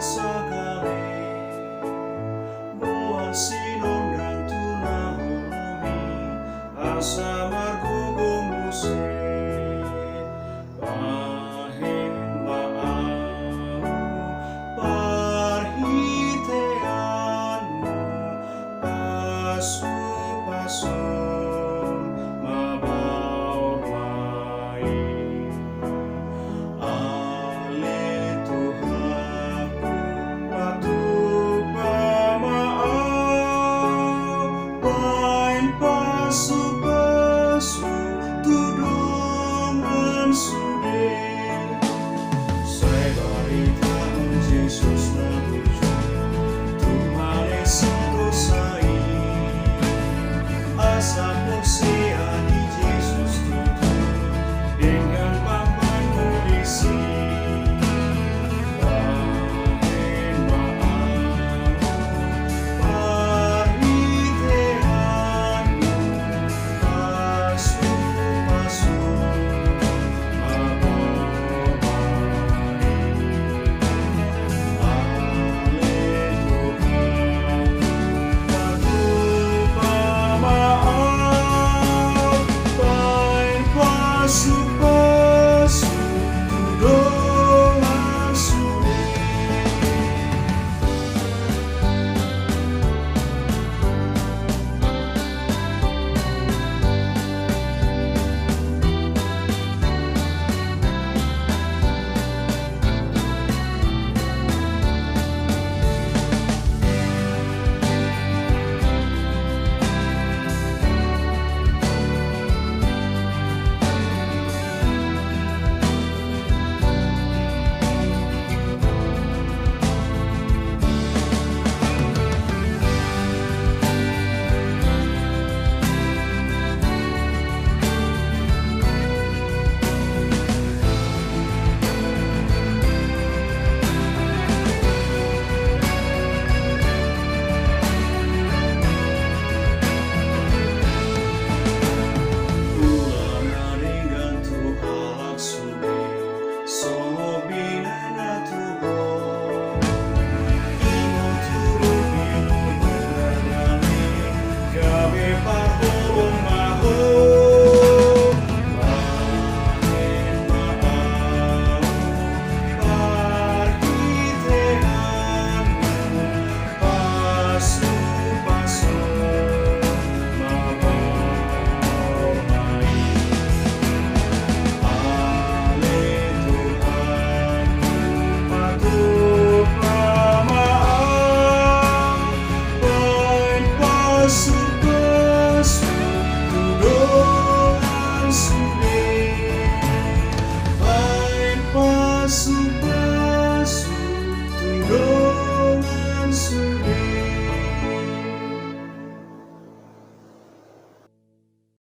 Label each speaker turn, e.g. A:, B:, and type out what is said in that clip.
A: sagale Bulan sinon dan tunahulumi asa margogo muse Pahen maau parhiteanmu pasu-pasu mabaur mai Ale Tuhanku patu pamaau pain pasu-pasu tudungan sude Saya beritahu Yesus nabuju Tuhan santosai asa posia di Yesus tutup dengan papan kondisi Pahen maau parhiteanmu pasu-pasu mabaur mai Ale Tuhanku patu pamaau pain pasu-pasu tudongan sude Bulan ringan tu alak sude sobinana Tuhan Imo turu bilu mengadani gabe parbolong maho Pahen maau parhiteanmu pasu-pasu mabaur mai Ale Tuhanku patu pamaau pain pasu-pasu tudongan sude pain pasu